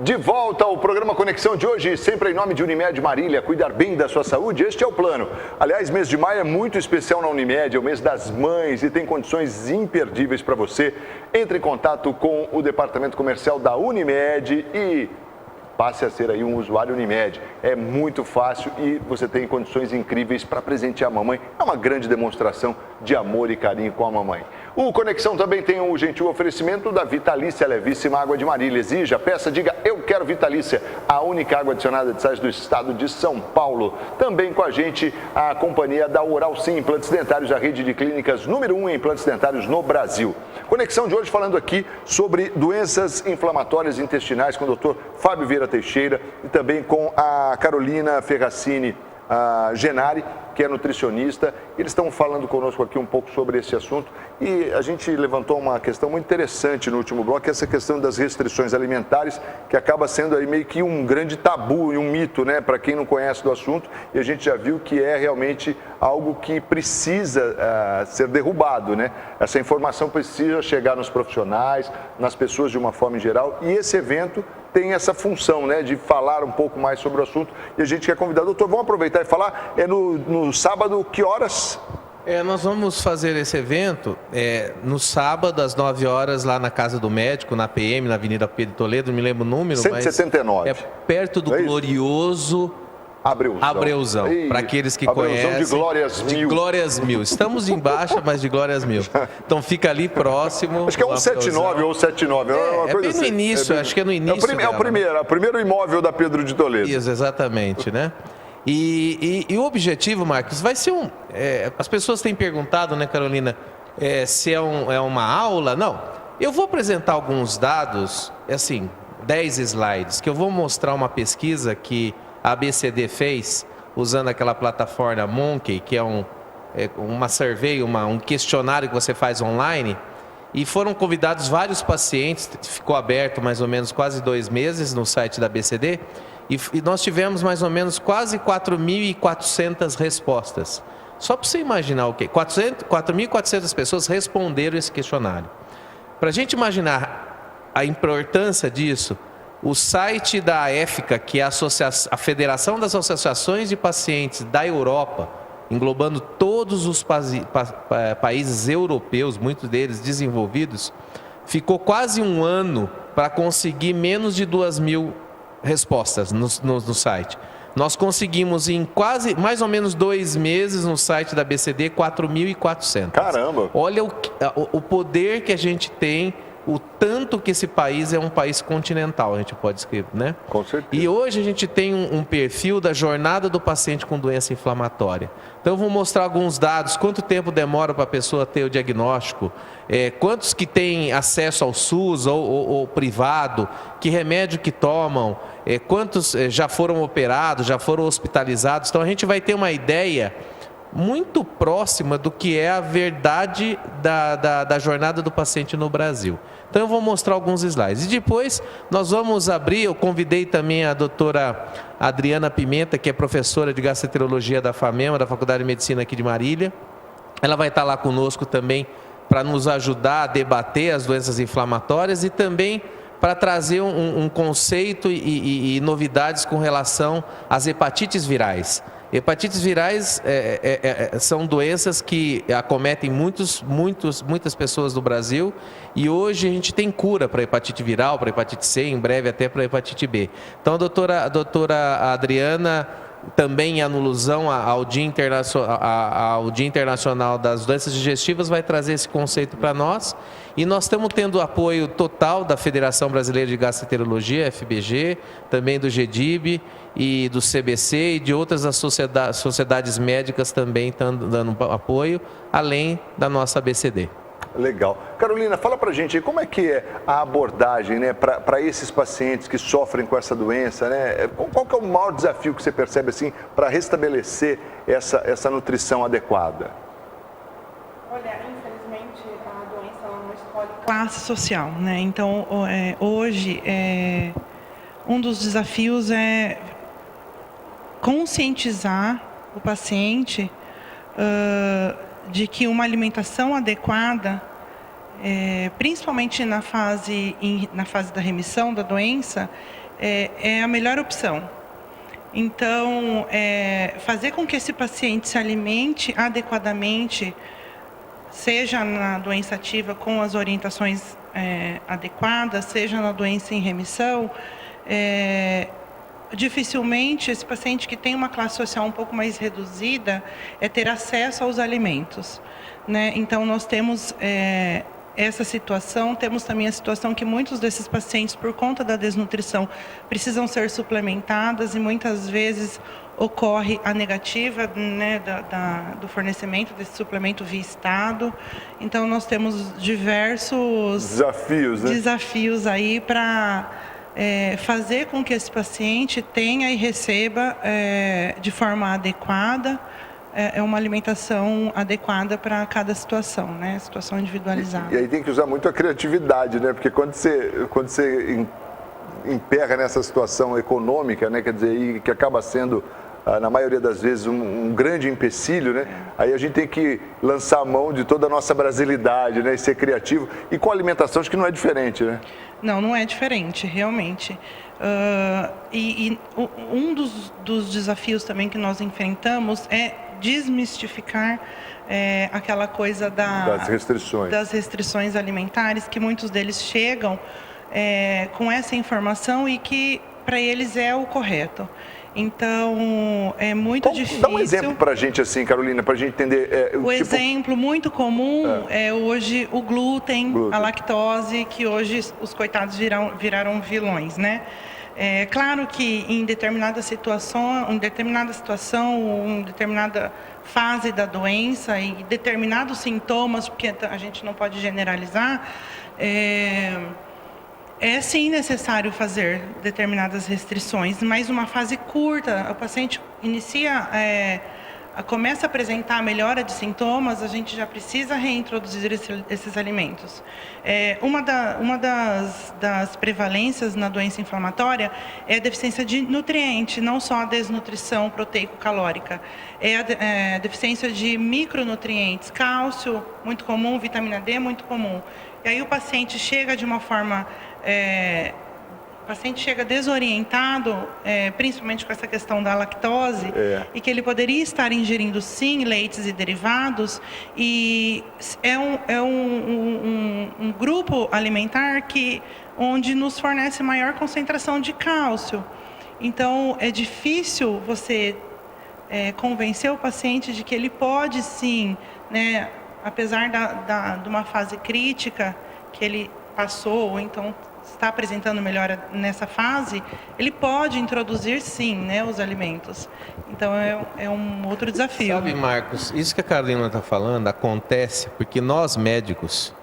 De volta ao programa Conexão de hoje, sempre em nome de Unimed Marília, cuidar bem da sua saúde, este é o plano. Aliás, mês de maio é muito especial na Unimed, é o mês das mães e tem condições imperdíveis para você. Entre em contato com o departamento comercial da Unimed e passe a ser aí um usuário Unimed. É muito fácil e você tem condições incríveis para presentear a mamãe. É uma grande demonstração de amor e carinho com a mamãe. O Conexão também tem um gentil oferecimento da Vitalícia Levíssima Água de Marília. Exija, peça, diga, eu quero Vitalícia, a única água adicionada de sais do estado de São Paulo. Também com a gente a companhia da Oral Sim Implantes Dentários, a rede de clínicas número 1 em implantes dentários no Brasil. Conexão de hoje falando aqui sobre doenças inflamatórias intestinais com o Dr. Fábio Vieira Teixeira e também com a Carolina Ferracini Genari, que é nutricionista. Eles estão falando conosco aqui um pouco sobre esse assunto e a gente levantou uma questão muito interessante no último bloco, que é essa questão das restrições alimentares, que acaba sendo aí meio que um grande tabu e um mito, né, para quem não conhece do assunto, e a gente já viu que é realmente algo que precisa ser derrubado, né? Essa informação precisa chegar nos profissionais, nas pessoas de uma forma em geral, e esse evento tem essa função, né, de falar um pouco mais sobre o assunto. E a gente quer convidar, doutor, vamos aproveitar e falar, no sábado, que horas? Nós vamos fazer esse evento no sábado, às 9 horas, lá na Casa do Médico, na PM, na Avenida Pedro Toledo, não me lembro o número, 179. mas é perto do glorioso Abreuzão, para aqueles que conhecem. De Glórias Mil. De Glórias Mil. Estamos em baixa, mas de Glórias Mil. Então fica ali próximo. Acho que é 179 ou 79. É bem no início, acho que é no início. É o primeiro imóvel da Pedro de Toledo. Isso, exatamente, né? E o objetivo, Marcos, vai ser as pessoas têm perguntado, né, Carolina, se é uma aula. Não, eu vou apresentar alguns dados, 10 slides, que eu vou mostrar uma pesquisa que a ABCD fez, usando aquela plataforma Monkey, que é uma survey, um questionário que você faz online, e foram convidados vários pacientes, ficou aberto mais ou menos quase 2 meses no site da ABCD, e nós tivemos mais ou menos quase 4.400 respostas. Só para você imaginar o quê? 4.400 pessoas responderam esse questionário. Para a gente imaginar a importância disso, o site da AEFCA, que é a Federação das Associações de Pacientes da Europa, englobando todos os países europeus, muitos deles desenvolvidos, ficou quase um ano para conseguir menos de 2.000 respostas no site. Nós conseguimos em mais ou menos 2 meses no site da BCD 4.400. Caramba! Olha o poder que a gente tem, o tanto que esse país é um país continental, a gente pode escrever, né? Com certeza. E hoje a gente tem um perfil da jornada do paciente com doença inflamatória. Então eu vou mostrar alguns dados, quanto tempo demora para a pessoa ter o diagnóstico, quantos que têm acesso ao SUS ou privado, que remédio que tomam, quantos já foram operados, já foram hospitalizados. Então a gente vai ter uma ideia muito próxima do que é a verdade da jornada do paciente no Brasil. Então eu vou mostrar alguns slides. E depois nós vamos abrir, eu convidei também a doutora Adriana Pimenta, que é professora de gastroenterologia da FAMEMA, da Faculdade de Medicina aqui de Marília. Ela vai estar lá conosco também para nos ajudar a debater as doenças inflamatórias e também para trazer um conceito e novidades com relação às hepatites virais. Hepatites virais são doenças que acometem muitas pessoas do Brasil e hoje a gente tem cura para hepatite viral, para hepatite C, em breve até para hepatite B. Então a doutora Adriana, também em alusão ao Dia Internacional das Doenças Digestivas, vai trazer esse conceito para nós. E nós estamos tendo apoio total da Federação Brasileira de Gastroenterologia, FBG, também do GDIB e do CBC e de outras sociedades médicas também estão dando apoio, além da nossa ABCD. Legal. Carolina, fala pra gente aí, como é que é a abordagem, né, para esses pacientes que sofrem com essa doença, né? Qual que é o maior desafio que você percebe assim para restabelecer essa nutrição adequada? Olha, infelizmente a doença não escolhe classe social, né? Então, hoje, um dos desafios é conscientizar o paciente de que uma alimentação adequada, principalmente na fase da remissão da doença, é a melhor opção. Então, fazer com que esse paciente se alimente adequadamente, seja na doença ativa com as orientações adequadas, seja na doença em remissão, dificilmente esse paciente que tem uma classe social um pouco mais reduzida ter acesso aos alimentos, né? Então, nós temos essa situação, temos também a situação que muitos desses pacientes, por conta da desnutrição, precisam ser suplementadas e muitas vezes ocorre a negativa, né, do fornecimento desse suplemento via Estado. Então, nós temos diversos desafios aí para fazer com que esse paciente tenha e receba de forma adequada uma alimentação adequada para cada situação, né? Situação individualizada. E aí tem que usar muito a criatividade, né? Porque quando você emperra nessa situação econômica, né? Quer dizer, e que acaba sendo, na maioria das vezes, um grande empecilho, né? Aí a gente tem que lançar a mão de toda a nossa brasilidade, né? E ser criativo. E com a alimentação, acho que não é diferente, né? Não é diferente, realmente. Um dos desafios também que nós enfrentamos é desmistificar aquela coisa das restrições alimentares, que muitos deles chegam com essa informação e que para eles é o correto. Então, é muito difícil. Dá um exemplo para a gente, assim, Carolina, para a gente entender. Exemplo muito comum é hoje o glúten, a lactose, que hoje os coitados viraram vilões, né? É claro que em determinada situação, em determinada fase da doença e determinados sintomas, porque a gente não pode generalizar, é sim necessário fazer determinadas restrições, mas uma fase curta, o paciente começa a apresentar a melhora de sintomas, a gente já precisa reintroduzir esses alimentos. Uma das prevalências na doença inflamatória é a deficiência de nutriente, não só a desnutrição proteico-calórica, é a deficiência de micronutrientes, cálcio, muito comum, vitamina D, muito comum. E aí o paciente chega de uma forma... o paciente chega desorientado, principalmente com essa questão da lactose, e que ele poderia estar ingerindo sim leites e derivados, e é um grupo alimentar onde nos fornece maior concentração de cálcio. Então, é difícil você convencer o paciente de que ele pode sim, né, apesar de uma fase crítica que ele passou, ou então está apresentando melhora nessa fase, ele pode introduzir sim, né, os alimentos. Então é um outro desafio. Sabe, Marcos, isso que a Carolina está falando acontece porque nós médicos,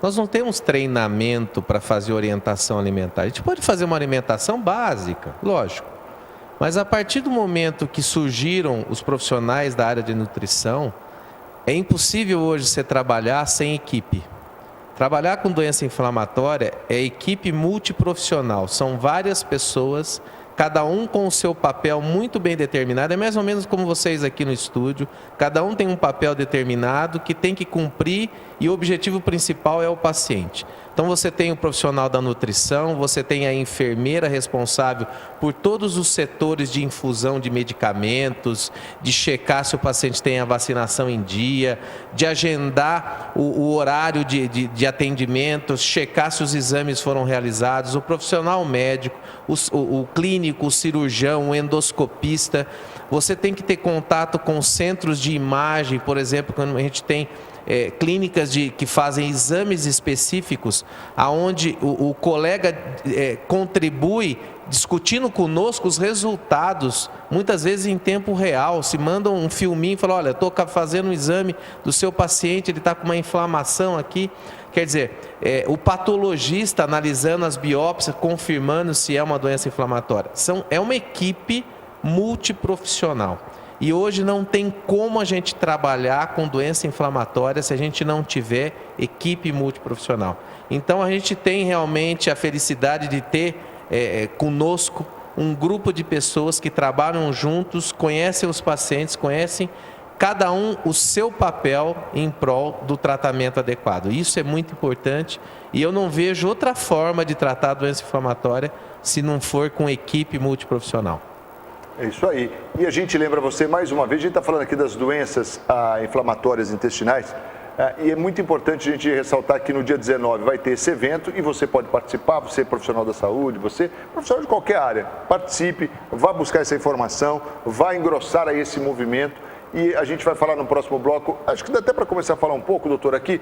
nós não temos treinamento para fazer orientação alimentar. A gente pode fazer uma alimentação básica, lógico, mas a partir do momento que surgiram os profissionais da área de nutrição, é impossível hoje você trabalhar sem equipe. Trabalhar com doença inflamatória é equipe multiprofissional, são várias pessoas, cada um com o seu papel muito bem determinado, é mais ou menos como vocês aqui no estúdio, cada um tem um papel determinado que tem que cumprir e o objetivo principal é o paciente. Então você tem o profissional da nutrição, você tem a enfermeira responsável por todos os setores de infusão de medicamentos, de checar se o paciente tem a vacinação em dia, de agendar o horário de atendimento, checar se os exames foram realizados, o profissional médico, o clínico, o cirurgião, o endoscopista. Você tem que ter contato com centros de imagem, por exemplo, quando a gente tem clínicas que fazem exames específicos, aonde o colega contribui discutindo conosco os resultados, muitas vezes em tempo real. Se mandam um filminho e falam, olha, estou fazendo um exame do seu paciente, ele está com uma inflamação aqui. Quer dizer, o patologista analisando as biópsias, confirmando se é uma doença inflamatória. É uma equipe multiprofissional. E hoje não tem como a gente trabalhar com doença inflamatória se a gente não tiver equipe multiprofissional. Então a gente tem realmente a felicidade de ter conosco um grupo de pessoas que trabalham juntos, conhecem os pacientes, conhecem cada um o seu papel em prol do tratamento adequado. Isso é muito importante e eu não vejo outra forma de tratar a doença inflamatória se não for com equipe multiprofissional. É isso aí. E a gente lembra você, mais uma vez, a gente está falando aqui das doenças inflamatórias intestinais, e é muito importante a gente ressaltar que no dia 19 vai ter esse evento e você pode participar, você é profissional da saúde, você profissional de qualquer área, participe, vá buscar essa informação, vá engrossar aí esse movimento e a gente vai falar no próximo bloco. Acho que dá até para começar a falar um pouco, doutor, aqui.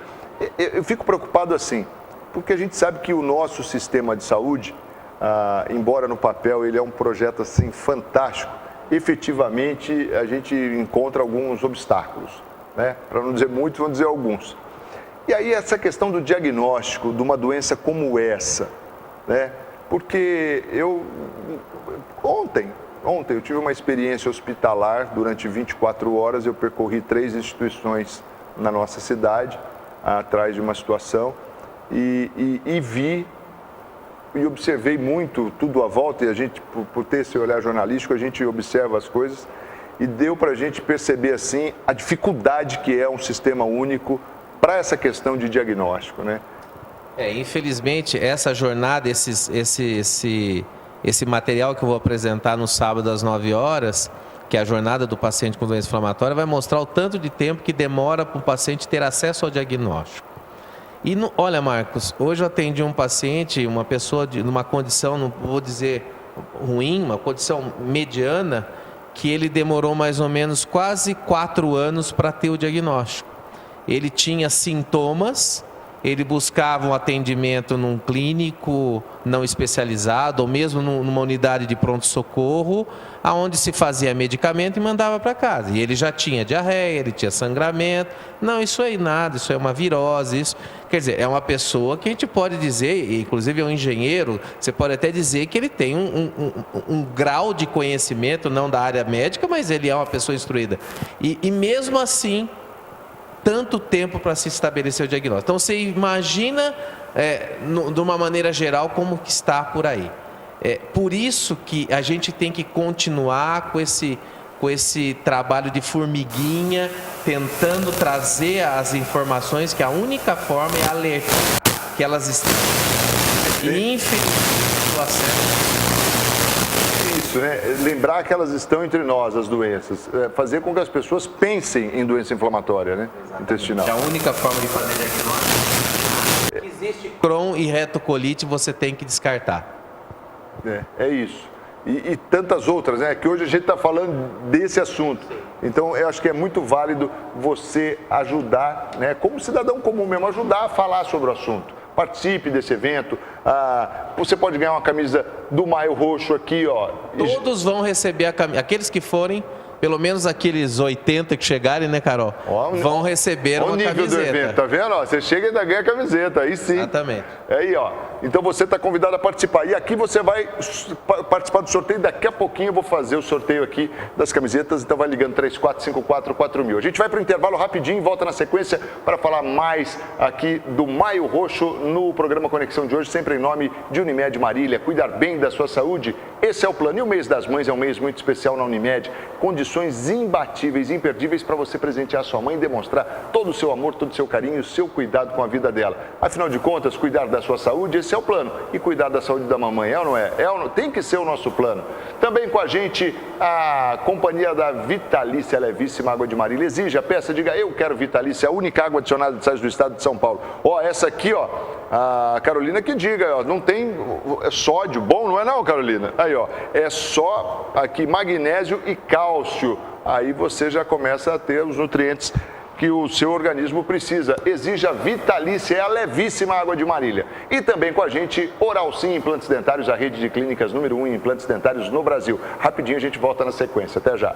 Eu fico preocupado assim, porque a gente sabe que o nosso sistema de saúde, embora no papel ele é um projeto assim fantástico, efetivamente a gente encontra alguns obstáculos, né? Para não dizer muitos, vamos dizer alguns. E aí essa questão do diagnóstico de uma doença como essa, né? Porque ontem eu tive uma experiência hospitalar, durante 24 horas eu percorri 3 instituições na nossa cidade, atrás de uma situação, e vi e observei muito tudo à volta, e a gente, por ter esse olhar jornalístico, a gente observa as coisas, e deu para a gente perceber assim a dificuldade que é um sistema único para essa questão de diagnóstico, né? Infelizmente, essa jornada, esse material que eu vou apresentar no sábado às 9 horas, que é a jornada do paciente com doença inflamatória, vai mostrar o tanto de tempo que demora para o paciente ter acesso ao diagnóstico. E olha, Marcos, hoje eu atendi um paciente, uma pessoa numa condição, não vou dizer ruim, uma condição mediana, que ele demorou mais ou menos quase 4 anos para ter o diagnóstico. Ele tinha sintomas, ele buscava um atendimento num clínico não especializado ou mesmo numa unidade de pronto-socorro, aonde se fazia medicamento e mandava para casa. E ele já tinha diarreia, ele tinha sangramento. Não, isso aí nada, isso é uma virose. Isso, quer dizer, é uma pessoa que a gente pode dizer, inclusive é um engenheiro, você pode até dizer que ele tem um grau de conhecimento, não da área médica, mas ele é uma pessoa instruída. E mesmo assim, tanto tempo para se estabelecer o diagnóstico. Então, você imagina, de uma maneira geral, como que está por aí. Por isso que a gente tem que continuar com esse trabalho de formiguinha, tentando trazer as informações, que a única forma é alertar que elas estão. E, infelizmente, o acesso... Isso, né? Lembrar que elas estão entre nós, as doenças. Fazer com que as pessoas pensem em doença inflamatória, né? Intestinal. A única forma de fazer diagnóstico é que existe Crohn e retocolite, você tem que descartar. É isso. E tantas outras, né? Que hoje a gente está falando desse assunto. Então, eu acho que é muito válido você ajudar, né? Como cidadão comum mesmo, ajudar a falar sobre o assunto. Participe desse evento. Você pode ganhar uma camisa do Maio Roxo aqui, ó. Todos vão receber a camisa. Aqueles que forem, pelo menos aqueles 80 que chegarem, né, Carol? Vão receber uma camiseta. O nível do evento, tá vendo? Você chega e ainda ganha a camiseta, aí sim. Exatamente. Aí, ó. Então você está convidado a participar. E aqui você vai participar do sorteio. Daqui a pouquinho eu vou fazer o sorteio aqui das camisetas. Então vai ligando 3454-4000. A gente vai para o intervalo rapidinho e volta na sequência para falar mais aqui do Maio Roxo no programa Conexão de hoje, sempre em nome de Unimed Marília. Cuidar bem da sua saúde, esse é o plano. E o mês das mães é um mês muito especial na Unimed. Condições imbatíveis, imperdíveis para você presentear a sua mãe e demonstrar todo o seu amor, todo o seu carinho e o seu cuidado com a vida dela. Afinal de contas, cuidar da sua saúde, esse é o plano. E cuidar da saúde da mamãe, é ou não é? Tem que ser o nosso plano. Também com a gente, a companhia da Vitalícia, a levíssima água de Marília. Exige a peça, diga eu quero Vitalícia, a única água adicionada de sais do estado de São Paulo. Ó, essa aqui, ó, a Carolina que diga, ó, não tem sódio, bom, não é não, Carolina? Aí, ó, é só aqui magnésio e cálcio. Aí você já começa a ter os nutrientes que o seu organismo precisa. Exija Vitalícia, é a levíssima água de Marília. E também com a gente, Oral Sim Implantes Dentários, a rede de clínicas número 1 em implantes dentários no Brasil. Rapidinho a gente volta na sequência. Até já.